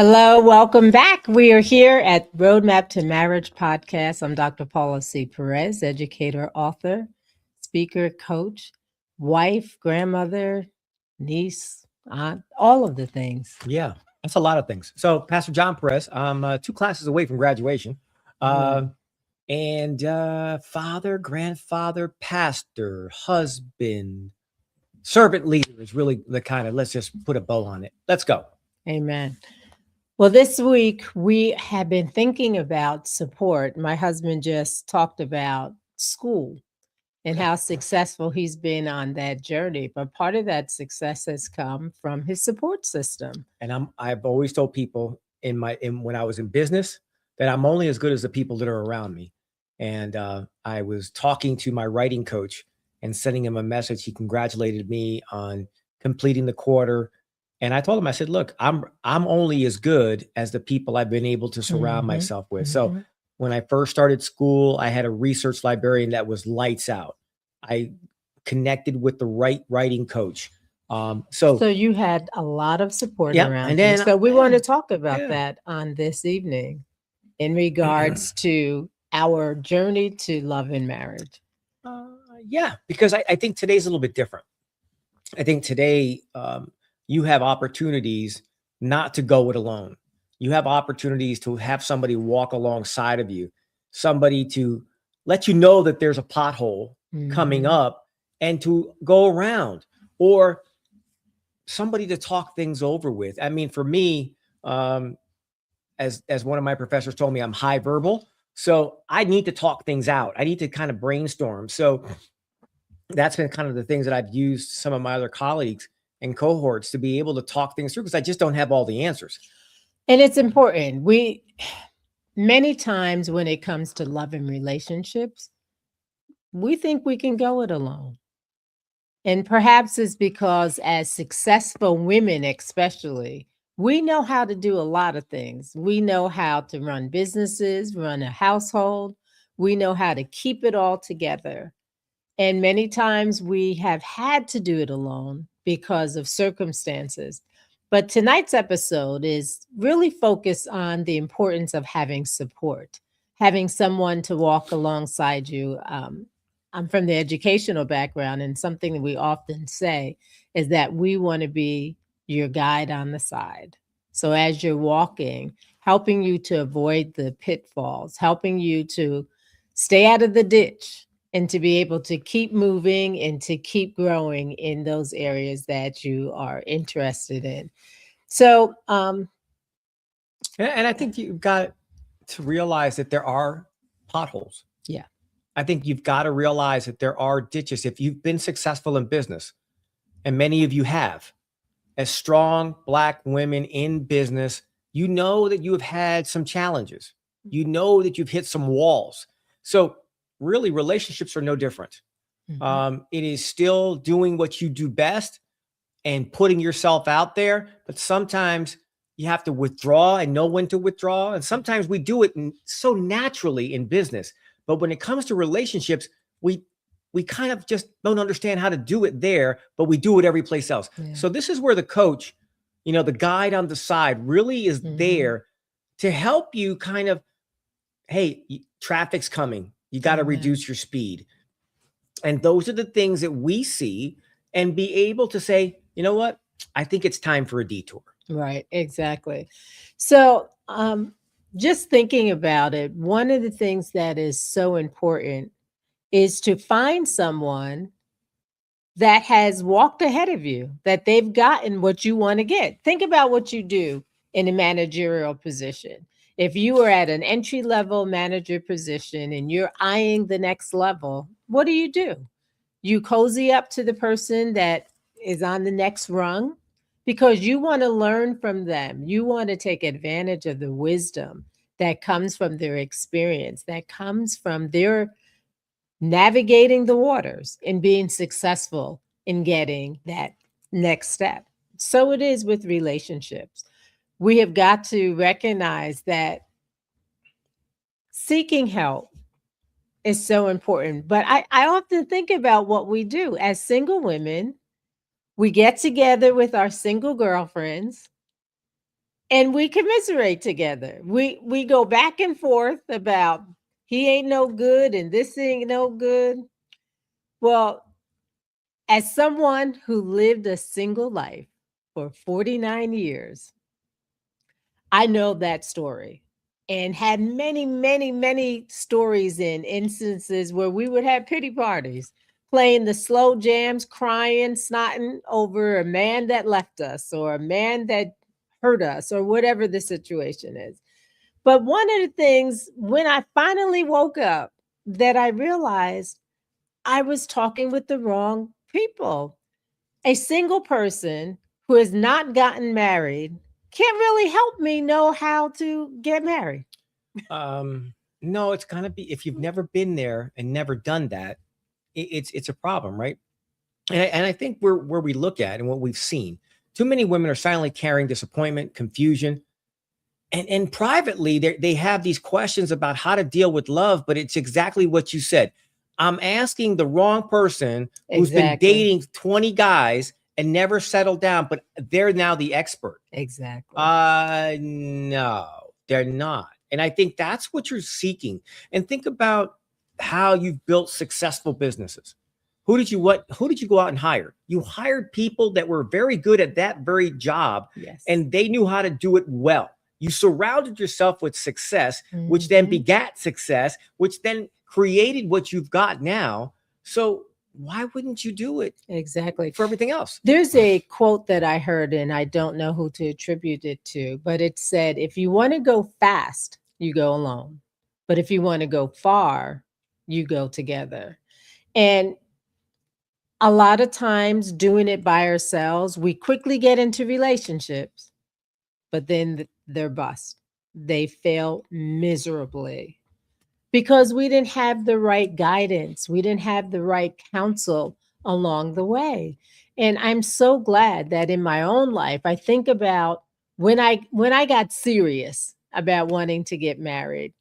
Hello, welcome back. We are here at Roadmap to Marriage podcast. I'm Dr. Paula C. Perez, educator, author, speaker, coach, wife, grandmother, niece, aunt, all of the things. Yeah, that's a lot of things. So, Pastor John Perez, I'm 2 classes away from graduation. Uh, Mm. and father, grandfather, pastor, husband, servant leader is really the kind of, let's just put a bow on it. Let's go. Amen. Well, this week we have been thinking about support. My husband just talked about school and how successful he's been on that journey. But part of that success has come from his support system. And I've always told people when I was in business that I'm only as good as the people that are around me. And I was talking to my writing coach and sending him a message. He congratulated me on completing the quarter. And I told him, I said, look, I'm only as good as the people I've been able to surround myself with. So when I first started school, I had a research librarian that was lights out. I connected with the right writing coach. So you had a lot of support Yeah, around and you. then So we want to talk about yeah. that on this evening in regards to our journey to love and marriage. Yeah, because I think today's a little bit different. I think today you have opportunities not to go it alone. You have opportunities to have somebody walk alongside of you, somebody to let you know that there's a pothole coming up and to go around, or somebody to talk things over with. I mean, for me, as one of my professors told me, I'm high verbal. So I need to talk things out. I need to kind of brainstorm. So that's been kind of the things that I've used some of my other colleagues and cohorts to be able to talk things through, because I just don't have all the answers. And it's important. Many times when it comes to love and relationships, we think we can go it alone. And perhaps it's because as successful women, especially, we know how to do a lot of things. We know how to run businesses, run a household. We know how to keep it all together. And many times we have had to do it alone because of circumstances. But tonight's episode is really focused on the importance of having support, having someone to walk alongside you. I'm from the educational background, and something that we often say is that we want to be your guide on the side. So as you're walking, helping you to avoid the pitfalls, helping you to stay out of the ditch and to be able to keep moving and to keep growing in those areas that you are interested in. So, And I think you've got to realize that there are potholes. yeah. I think you've got to realize that there are ditches. If you've been successful in business, and many of you have, as strong Black women in business, you know that you have had some challenges. You know that you've hit some walls. So really, relationships are no different. It is still doing what you do best and putting yourself out there. But sometimes you have to withdraw and know when to withdraw. And sometimes we do it so naturally in business. But when it comes to relationships, we kind of just don't understand how to do it there, but we do it every place else. Yeah. So this is where the coach, the guide on the side, really is there to help you kind of, hey, traffic's coming. You got to reduce your speed. And those are the things that we see, and be able to say, you know what? I think it's time for a detour. Right, exactly. So, just thinking about it, one of the things that is so important is to find someone that has walked ahead of you, that they've gotten what you want to get. Think about what you do in a managerial position. If you are at an entry level manager position and you're eyeing the next level, what do? You cozy up to the person that is on the next rung because you want to learn from them. You want to take advantage of the wisdom that comes from their experience, that comes from their navigating the waters and being successful in getting that next step. So it is with relationships. We have got to recognize that seeking help is so important. But I often think about what we do as single women. We get together with our single girlfriends and we commiserate together. We go back and forth about he ain't no good and this ain't no good. Well, as someone who lived a single life for 49 years, I know that story and had many, many, many stories and instances where we would have pity parties, playing the slow jams, crying, snotting over a man that left us or a man that hurt us or whatever the situation is. But one of the things when I finally woke up that I realized I was talking with the wrong people. A single person who has not gotten married can't really help me know how to get married. No, it's gonna be if you've never been there and never done that, it's a problem, right? And I think where we look at and what we've seen, too many women are silently carrying disappointment, confusion, and privately they have these questions about how to deal with love, but it's exactly what you said. I'm asking the wrong person who's been Exactly. dating 20 guys and never settled down, but they're now the expert. Exactly. No, they're not. And I think that's what you're seeking. And think about how you've built successful businesses. Who did you go out and hire? You hired people that were very good at that very job, Yes. and they knew how to do it well. You surrounded yourself with success, which then Mhm. begat success, which then created what you've got now. So why wouldn't you do it Exactly. for everything else? There's a quote that I heard, and I don't know who to attribute it to, but it said, if you want to go fast, you go alone. But if you want to go far, you go together. And a lot of times, doing it by ourselves, we quickly get into relationships, but then they're bust. They fail miserably because we didn't have the right guidance. We didn't have the right counsel along the way. And I'm so glad that in my own life, I think about when I got serious about wanting to get married,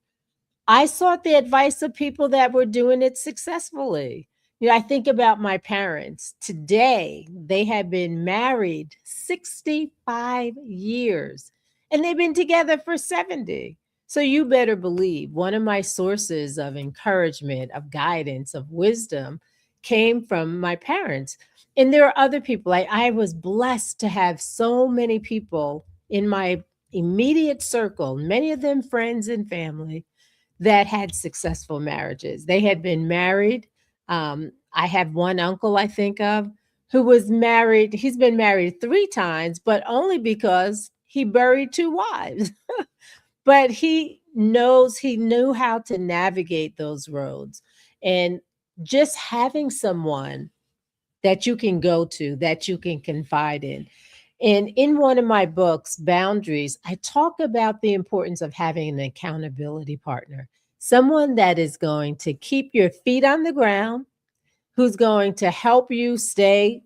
I sought the advice of people that were doing it successfully. I think about my parents. Today, they have been married 65 years and they've been together for 70. So you better believe one of my sources of encouragement, of guidance, of wisdom came from my parents. And there are other people. I was blessed to have so many people in my immediate circle, many of them friends and family, that had successful marriages. They had been married. I have one uncle I think of who was married. He's been married 3 times, but only because he buried 2 wives. But he knew how to navigate those roads. And just having someone that you can go to, that you can confide in. And in one of my books, Boundaries, I talk about the importance of having an accountability partner, someone that is going to keep your feet on the ground, who's going to help you stay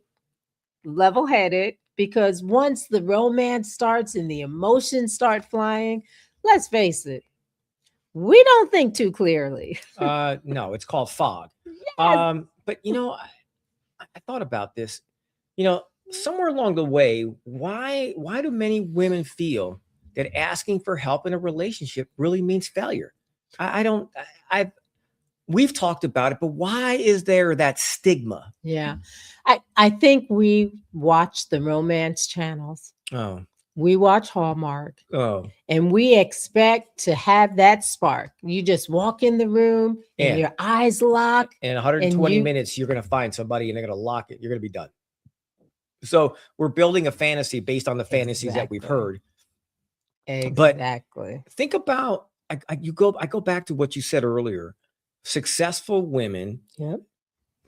level headed. Because once the romance starts and the emotions start flying, let's face it, we don't think too clearly. No, it's called fog. Yes. But I thought about this. You know, somewhere along the way, why do many women feel that asking for help in a relationship really means failure? I don't. We've talked about it, but why is there that stigma? Yeah. I think we watch the romance channels. Oh, We watch Hallmark oh, and we expect to have that spark. You just walk in the room and yeah. your eyes lock In and 120 you minutes, you're going to find somebody and they're going to lock it. You're going to be done. So we're building a fantasy based on the fantasies that we've Exactly. heard. But Exactly. think about I go back to what you said earlier. Successful women, Yep.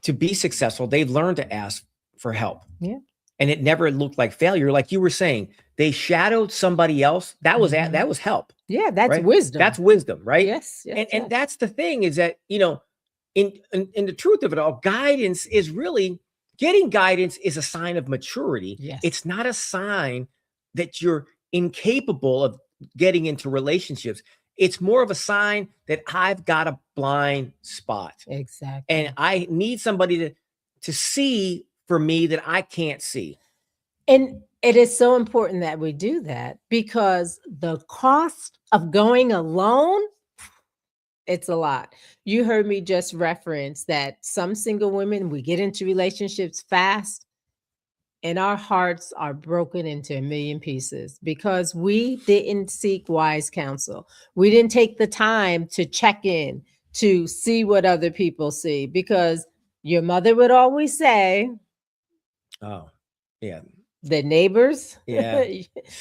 to be successful, they've learned to ask for help. Yeah. And it never looked like failure. Like you were saying, they shadowed somebody else. That was Mhm. that was help, Yeah, that's right? wisdom. That's wisdom, right? Yes, yes, And yes. that's the thing is that, in the truth of it all, guidance is really getting guidance is a sign of maturity. Yes. It's not a sign that you're incapable of getting into relationships. It's more of a sign that I've got a blind spot. Exactly. And I need somebody to see for me that I can't see. And It is so important that we do that because the cost of going alone, it's a lot. You heard me just reference that some single women, we get into relationships fast and our hearts are broken into a million pieces because we didn't seek wise counsel. We didn't take the time to check in, to see what other people see, because your mother would always say, Oh, yeah. the neighbors, Yeah.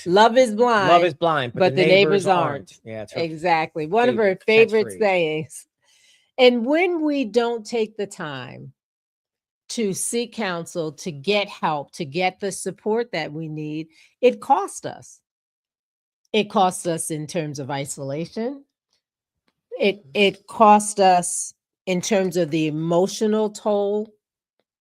love is Love is blind, blind, but the neighbors aren't. Yeah, it's her Exactly. One of her favorite favorite catchphrase. sayings. And when we don't take the time to seek counsel, to get help, to get the support that we need, it costs us. It costs us in terms of isolation. It costs us in terms of the emotional toll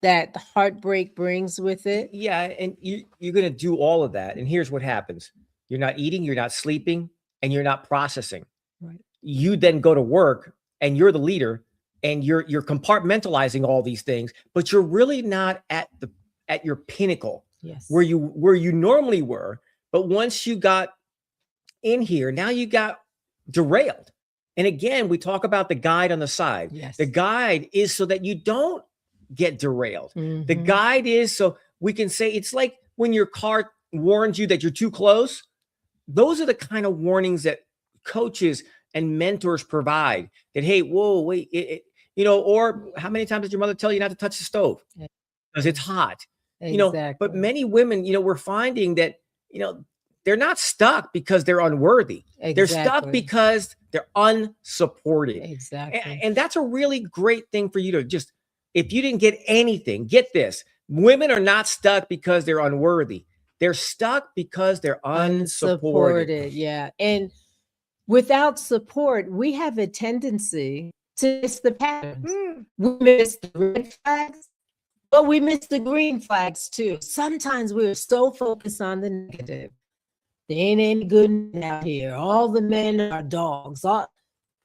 that heartbreak brings with it. Yeah, and you're going to do all of that. And here's what happens. You're not eating, you're not sleeping, and you're not processing. Right. You then go to work and you're the leader and you're compartmentalizing all these things, but you're really not at your pinnacle. Yes. Where you normally were. But once you got in here, now you got derailed. And again, we talk about the guide on the side. Yes. The guide is so that you don't get derailed. Mm-hmm. The guide is so we can say it's like when your car warns you that you're too close. Those are the kind of warnings that coaches and mentors provide that, hey, whoa, wait, or how many times did your mother tell you not to touch the stove because it's hot? Exactly. But many women, we're finding that, they're not stuck because they're unworthy. Exactly. They're stuck because they're unsupported. Exactly. And that's a really great thing for you to just, if you didn't get anything, get this. Women are not stuck because they're unworthy. They're stuck because they're unsupported. Yeah. And without support, we have a tendency to miss the patterns. We miss the red flags, but we miss the green flags too. Sometimes we're so focused on the negative. There ain't any good men out here. All the men are dogs.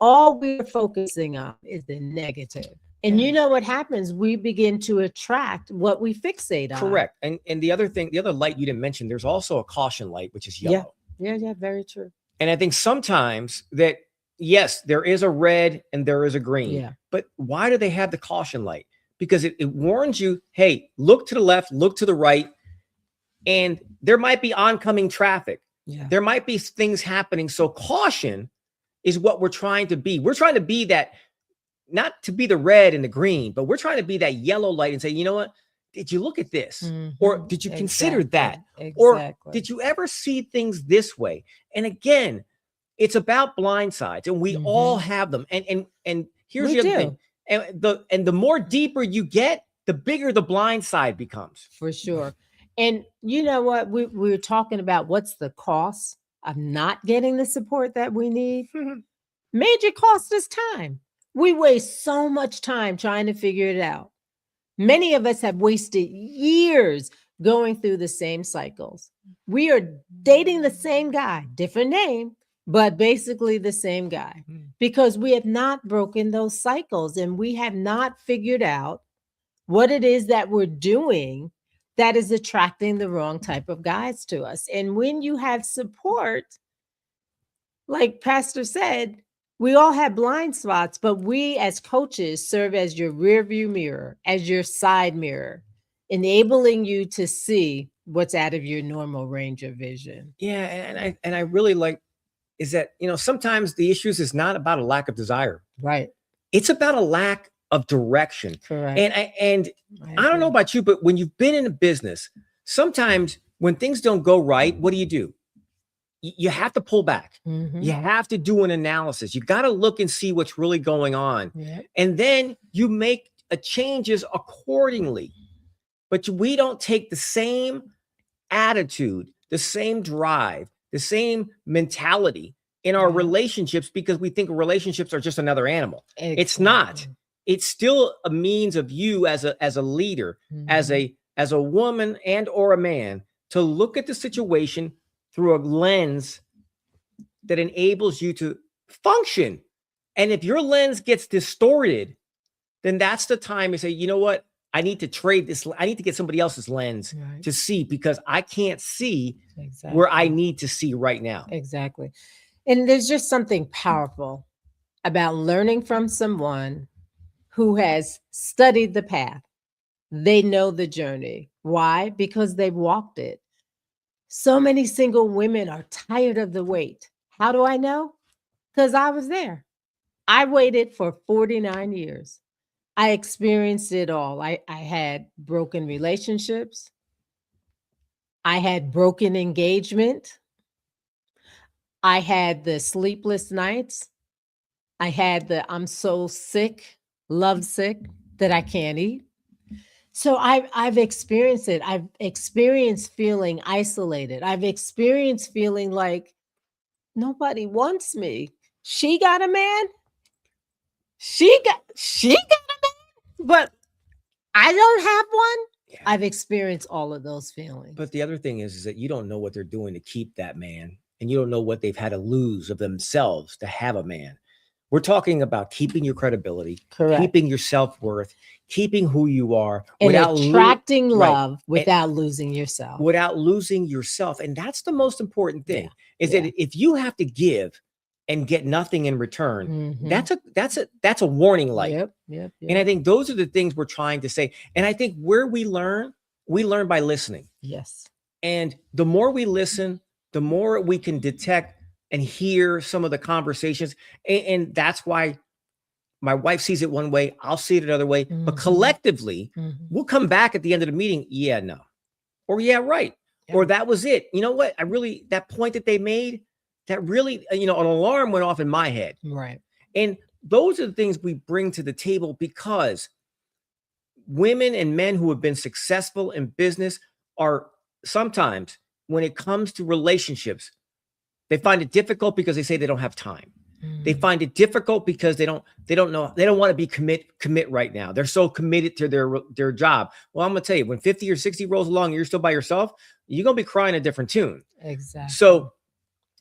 All we're focusing on is the negative. And you know what happens? We begin to attract what we fixate on. Correct. And the other thing, the other light you didn't mention, there's also a caution light, which is yellow. Yeah, very true. And I think sometimes that, yes, there is a red and there is a green. Yeah. But why do they have the caution light? Because it warns you, hey, look to the left, look to the right, and there might be oncoming traffic. Yeah. There might be things happening. So caution is what we're trying to be. We're trying to be that, not to be the red and the green, but we're trying to be that yellow light and say, you know what? Did you look at this? Mm-hmm. Or did you consider that? Exactly. Or did you ever see things this way? And again, it's about blind sides, and we all have them. And here's the other thing. And the more deeper you get, the bigger the blind side becomes. For sure. And you know what? We were talking about what's the cost of not getting the support that we need. Major cost is time. We waste so much time trying to figure it out. Many of us have wasted years going through the same cycles. We are dating the same guy, different name, but basically the same guy, because we have not broken those cycles and we have not figured out what it is that we're doing that is attracting the wrong type of guys to us. And when you have support, like Pastor said, we all have blind spots, but we as coaches serve as your rear view mirror, as your side mirror, enabling you to see what's out of your normal range of vision. Yeah, and I really like is that, sometimes the issues is not about a lack of desire. Right. It's about a lack of direction. Correct. And I don't know about you, but when you've been in a business, sometimes when things don't go right, what do? You have to pull back. You have to do an analysis. You got to look and see what's really going on. Yeah. And then you make changes accordingly. But we don't take the same attitude, the same drive, the same mentality in our relationships because we think relationships are just another animal. Exactly. It's not. It's still a means of you as a leader, as a woman and or a man to look at the situation through a lens that enables you to function. And if your lens gets distorted, then that's the time you say, you know what? I need to trade this. I need to get somebody else's lens Right. to see, because I can't see Exactly. where I need to see right now. Exactly. And there's just something powerful about learning from someone who has studied the path. They know the journey. Why? Because they've walked it. So many single women are tired of the wait. How do I know? Because I was there. I waited for 49 years. I experienced it all. I had broken relationships. I had broken engagement. I had the sleepless nights. I had the I'm so sick, love sick that I can't eat. So I've experienced it. I've experienced feeling isolated. I've experienced feeling like nobody wants me. She got a man. She got a man, but I don't have one. Yeah. I've experienced all of those feelings. But the other thing is that you don't know what they're doing to keep that man, and you don't know what they've had to lose of themselves to have a man. We're talking about keeping your credibility, Correct. keeping your self-worth, keeping who you are, And without attracting right. love without losing yourself. Without losing yourself. And that's the most important thing, Yeah. is Yeah. that if you have to give and get nothing in return, Mhm. that's a warning light. Yep. And I think those are the things we're trying to say. And I think where we learn by listening. Yes. And the more we listen, the more we can detect and hear some of the conversations. And that's why my wife sees it one way, I'll see it another way. But collectively, we'll come back at the end of the meeting. Yeah, no. Or yeah, right. Yeah. Or that was it. You know what? That point that they made, that really, an alarm went off in my head. Right. And those are the things we bring to the table, because women and men who have been successful in business are sometimes, when it comes to relationships, they find it difficult because they say they don't have time. They find it difficult because they don't know, they don't want to be commit right now. They're so committed to their job. Well, I'm gonna tell you, when 50 or 60 rolls along and you're still by yourself, you're gonna be crying a different tune. Exactly. So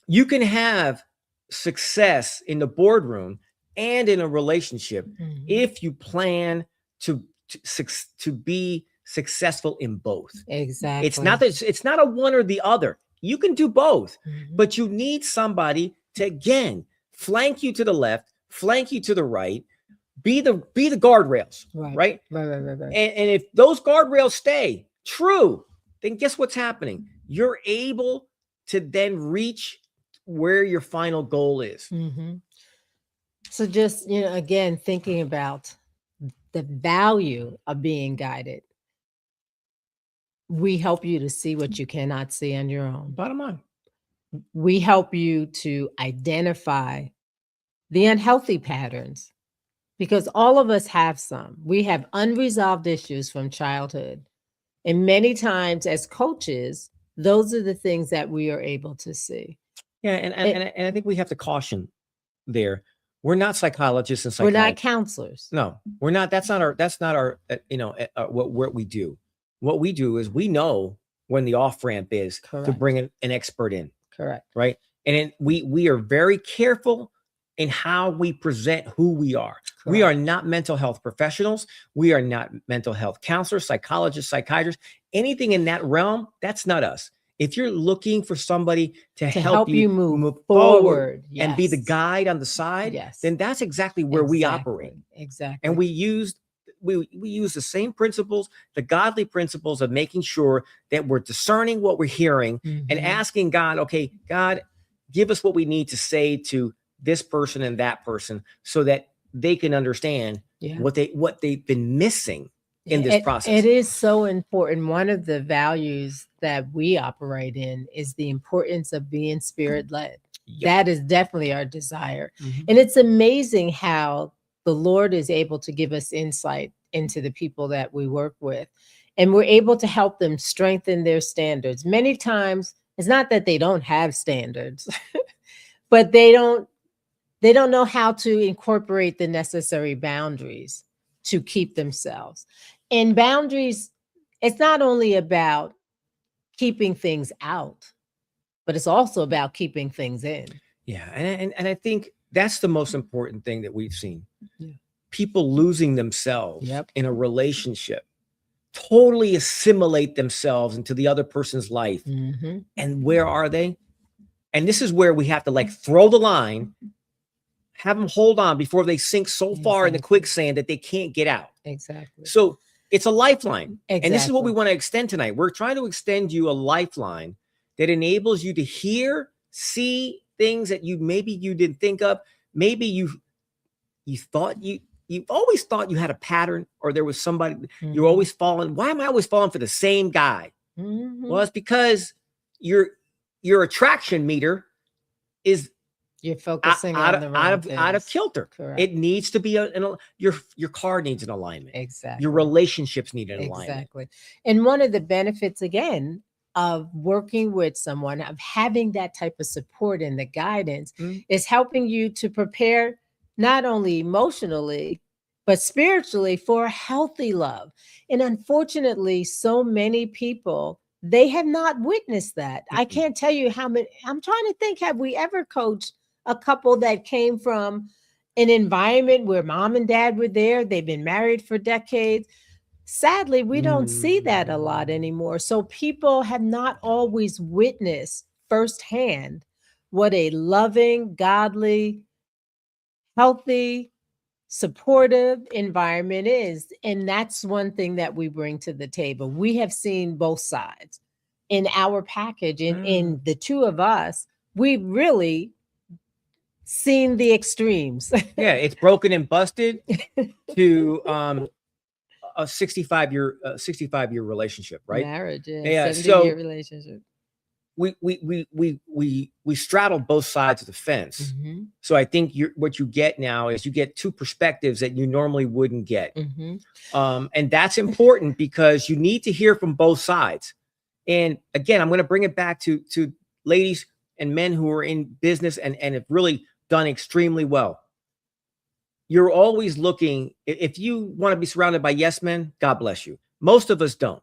you can have success in the boardroom and in a relationship if you plan to be successful in both. Exactly. It's not a one or the other. You can do both, but you need somebody to, again, flank you to the left, flank you to the right, be the guardrails, right? Right. And if those guardrails stay true, then guess what's happening? You're able to then reach where your final goal is. So just, again, thinking about the value of being guided. We help you to see what you cannot see on your own. Bottom line. We help you to identify the unhealthy patterns, because all of us have some. We have unresolved issues from childhood. And many times as coaches, those are the things that we are able to see. Yeah, and I think we have to caution there. We're not psychologists and psychologists. We're not counselors. No, we're not. That's not our what we do. What we do is we know when the off ramp is to bring an expert in. Correct. Right. And we are very careful in how we present who we are. Correct. We are not mental health professionals. We are not mental health counselors, psychologists, psychiatrists, anything in that realm. That's not us. If you're looking for somebody to help you move forward and be the guide on the side, then that's exactly where we operate. Exactly. And we use the same principles, the godly principles of making sure that we're discerning what we're hearing and asking God, okay, God, give us what we need to say to this person and that person so that they can understand what they've been missing in this process. It is so important. One of the values that we operate in is the importance of being spirit-led. Yep. That is definitely our desire. And it's amazing how the Lord is able to give us insight into the people that we work with. And we're able to help them strengthen their standards. Many times, it's not that they don't have standards, but they don't know how to incorporate the necessary boundaries to keep themselves. And boundaries, it's not only about keeping things out, but it's also about keeping things in. Yeah. And I think that's the most important thing that we've seen. Yeah. People losing themselves in a relationship totally assimilate themselves into the other person's life. Mm-hmm. And where are they? And this is where we have to like throw the line, have them hold on before they sink so far in the quicksand that they can't get out. Exactly. So it's a lifeline. Exactly. And this is what we want to extend tonight. We're trying to extend you a lifeline that enables you to hear, see things that maybe you didn't think of. Maybe you thought you've always thought you had a pattern, or there was somebody you're always falling. Why am I always falling for the same guy? Well, it's because your attraction meter is you're focusing out on of kilter. Correct. It needs to be your car needs an alignment. Exactly. Your relationships need an alignment. Exactly. And one of the benefits again of working with someone, of having that type of support and the guidance, is helping you to prepare not only emotionally but spiritually for a healthy love. And unfortunately, so many people, they have not witnessed that. I can't tell you how many. I'm trying to think, have we ever coached a couple that came from an environment where mom and dad were there? They've been married for decades. Sadly, we don't see that a lot anymore. So people have not always witnessed firsthand what a loving, godly, healthy, supportive environment is. And that's one thing that we bring to the table. We have seen both sides in our package. In the two of us, we've really seen the extremes. Yeah, it's broken and busted to a 65-year relationship, right? Marriage, yeah. 70-year relationship. We straddle both sides of the fence. So I think what you get now is you get two perspectives that you normally wouldn't get. And that's important because you need to hear from both sides. And again, I'm going to bring it back to ladies and men who are in business and have really done extremely well. You're always looking, if you want to be surrounded by yes men, God bless you. Most of us don't.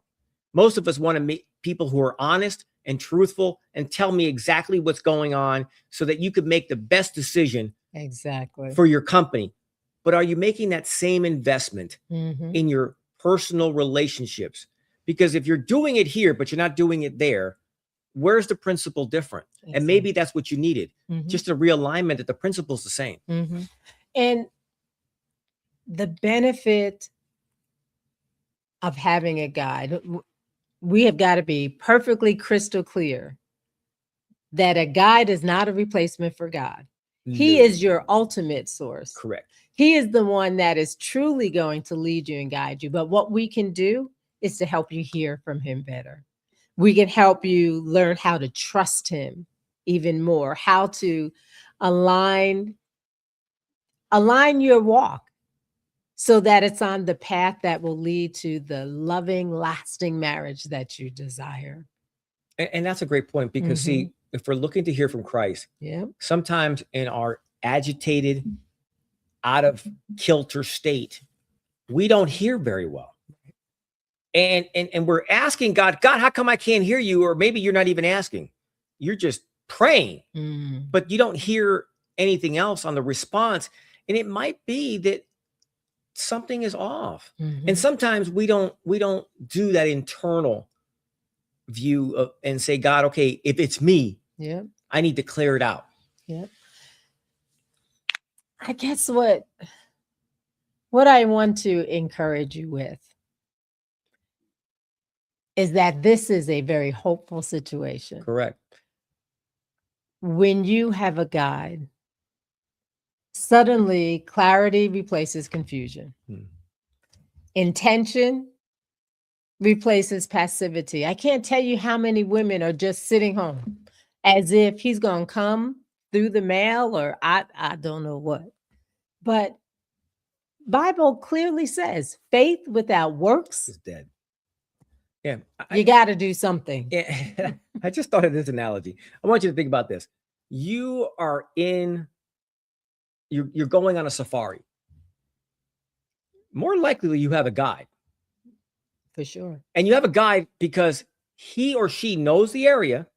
Most of us want to meet people who are honest and truthful and tell me exactly what's going on so that you could make the best decision for your company. But are you making that same investment in your personal relationships? Because if you're doing it here, but you're not doing it there, where's the principle different? And maybe that's what you needed. Just a realignment that the principle's the same. And the benefit of having a guide, we have got to be perfectly crystal clear that a guide is not a replacement for God. He is your ultimate source. Correct. He is the one that is truly going to lead you and guide you. But what we can do is to help you hear from him better. We can help you learn how to trust him even more, how to align your walk so that it's on the path that will lead to the loving, lasting marriage that you desire. And that's a great point because see, if we're looking to hear from Christ, sometimes in our agitated, out of kilter state, we don't hear very well. And we're asking God, how come I can't hear you? Or maybe you're not even asking. You're just praying, but you don't hear anything else on the response. And it might be that something is off. And sometimes we don't do that internal view and say, God, okay, if it's me, I need to clear it out. I guess what I want to encourage you with is that this is a very hopeful situation. Correct. When you have a guide, suddenly clarity replaces confusion. Intention replaces passivity. I can't tell you how many women are just sitting home as if he's going to come through the mail or I don't know what. But Bible clearly says faith without works is dead. Yeah. You got to do something. Yeah, I just thought of this analogy. I want you to think about this. You are you're going on a safari. More likely you have a guide. For sure. And you have a guide because he or she knows the area.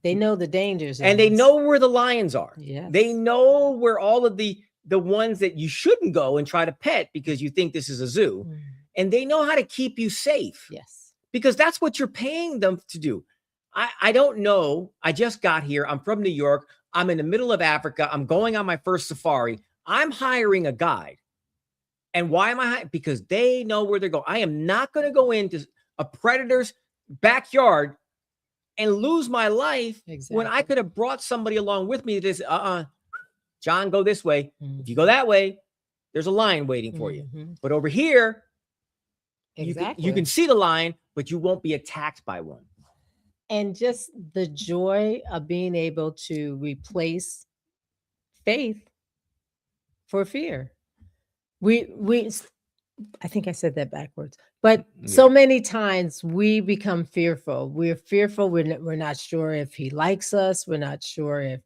They know the dangers. And they know where the lions are. Yes. They know where all of the ones that you shouldn't go and try to pet because you think this is a zoo. and they know how to keep you safe Yes. because that's what you're paying them to do. I don't know. I just got here. I'm from New York. I'm in the middle of Africa. I'm going on my first safari. I'm hiring a guide. And why am I hiring? Because they know where they're going. I am not going to go into a predator's backyard and lose my life when I Exactly. could have brought somebody along with me that is, John, go this way. If you go Mhm. that way, there's a lion waiting for you. Mhm. But over here, you can Exactly. see the lion, but you won't be attacked by one. And just the joy of being able to replace faith for fear. We I think I said that backwards. But Yeah. so many times we become fearful. We're fearful. We're not sure if he likes us. We're not sure if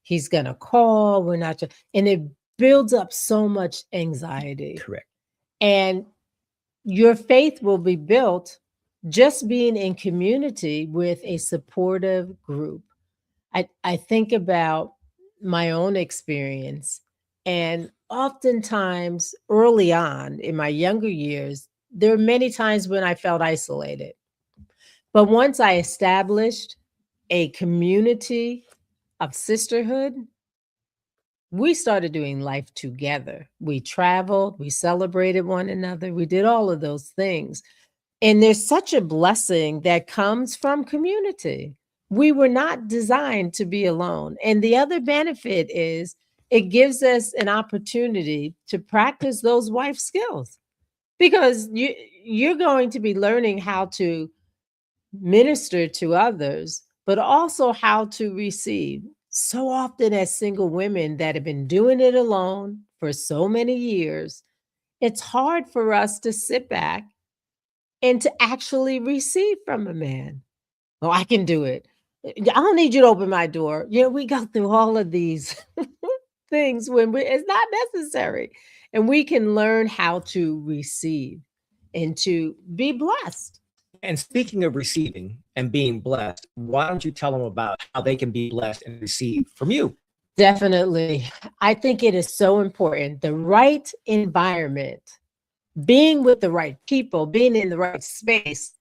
he's going to call. We're not sure. And it builds up so much anxiety. Correct. And your faith will be built just being in community with a supportive group. I think about my own experience, and oftentimes early on in my younger years, there were many times when I felt isolated. But once I established a community of sisterhood, we started doing life together. We traveled, we celebrated one another, we did all of those things. And there's such a blessing that comes from community. We were not designed to be alone. And the other benefit is it gives us an opportunity to practice those wife skills because you're going to be learning how to minister to others, but also how to receive. So often, as single women that have been doing it alone for so many years, it's hard for us to sit back and to actually receive from a man. Oh, I can do it. I don't need you to open my door. We go through all of these things when it's not necessary. And we can learn how to receive and to be blessed. And speaking of receiving and being blessed, why don't you tell them about how they can be blessed and receive from you? Definitely. I think it is so important. The right environment, being with the right people, being in the right space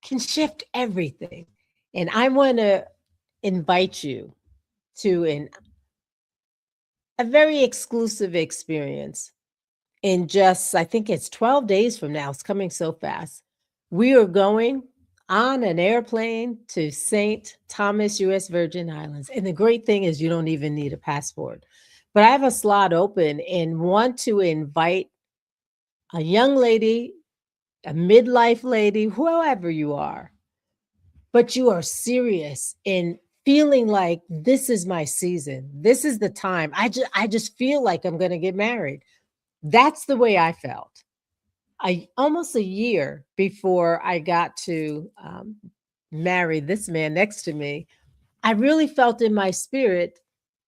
can shift everything. And I want to invite you to a very exclusive experience in just, I think it's 12 days from now. It's coming so fast. We are going on an airplane to St. Thomas, U.S. Virgin Islands. And the great thing is, you don't even need a passport. But I have a slot open and want to invite a young lady, a midlife lady, whoever you are, but you are serious in feeling like this is my season. This is the time. I just feel like I'm going to get married. That's the way I felt. I almost a year before I got to marry this man next to me, I really felt in my spirit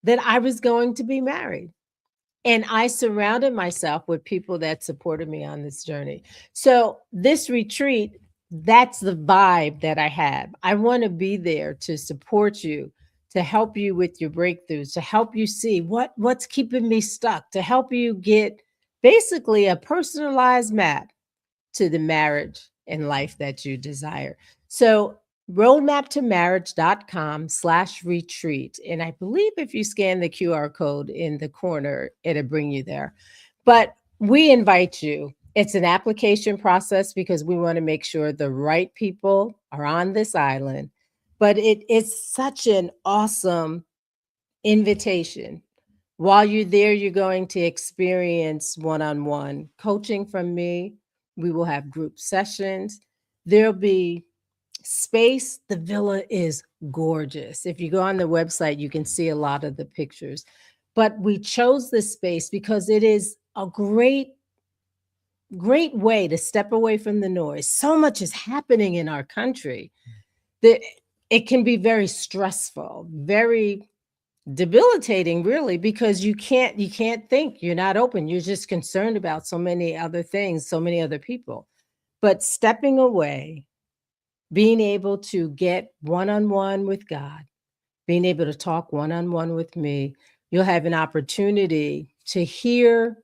that I was going to be married. And I surrounded myself with people that supported me on this journey. So, this retreat, that's the vibe that I have. I want to be there to support you, to help you with your breakthroughs, to help you see what's keeping me stuck, to help you get basically a personalized map to the marriage and life that you desire. So roadmaptomarriage.com/retreat. And I believe if you scan the QR code in the corner, it'll bring you there. But we invite you. It's an application process because we want to make sure the right people are on this island. But it's such an awesome invitation. While you're there, you're going to experience one on one coaching from me. We will have group sessions. There'll be space. The villa is gorgeous. If you go on the website, you can see a lot of the pictures. But we chose this space because it is a great way to step away from the noise. So much is happening in our country that it can be very stressful, very debilitating, really, because you can't think. You're not open. You're just concerned about so many other things, so many other people. But stepping away, being able to get one-on-one with God, being able to talk one-on-one with me, you'll have an opportunity to hear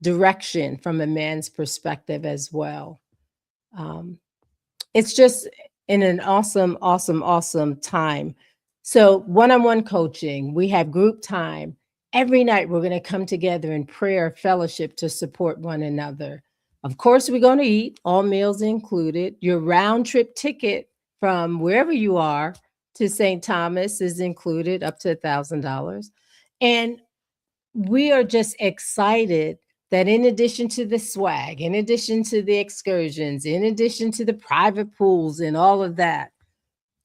direction from a man's perspective as well. It's just in an awesome time. So one-on-one coaching, we have group time. Every night we're going to come together in prayer, fellowship to support one another. Of course, we're going to eat, all meals included. Your round trip ticket from wherever you are to St. Thomas is included, up to $1,000. And we are just excited that in addition to the swag, in addition to the excursions, in addition to the private pools and all of that,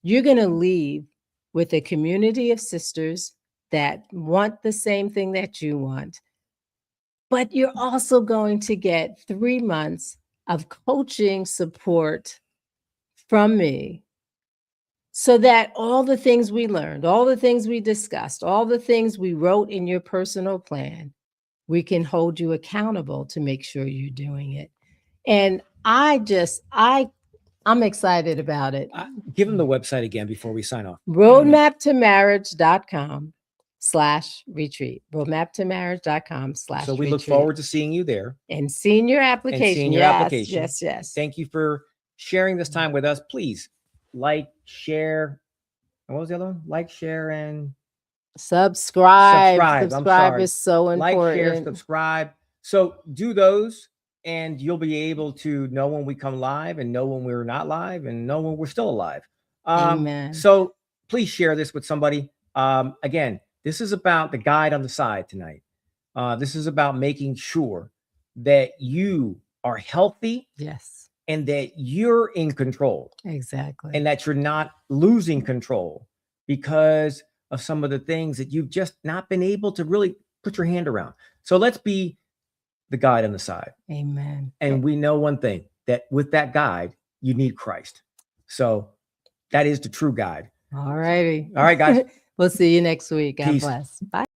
you're going to leave with a community of sisters that want the same thing that you want. But you're also going to get 3 months of coaching support from me, so that all the things we learned, all the things we discussed, all the things we wrote in your personal plan, we can hold you accountable to make sure you're doing it. And I'm excited about it. Give them the website again before we sign off. Roadmaptomarriage.com/retreat. Roadmaptomarriage.com/retreat. So we look forward to seeing you there. And seeing your application. Yes. Thank you for sharing this time with us. Please like, share. And what was the other one? Like, share, and subscribe. Subscribe is so important. Like, share, subscribe. So do those, and you'll be able to know when we come live, and know when we're not live, and know when we're still alive. Amen. So please share this with somebody. Again, this is about the guide on the side tonight. This is about making sure that you are healthy. Yes. And that you're in control. Exactly. And that you're not losing control because of some of the things that you've just not been able to really put your hand around. So let's be the guide on the side. Amen. And we know one thing, that with that guide, you need Christ. So that is the true guide. All righty. All right, guys. We'll see you next week. God Peace. bless. Bye.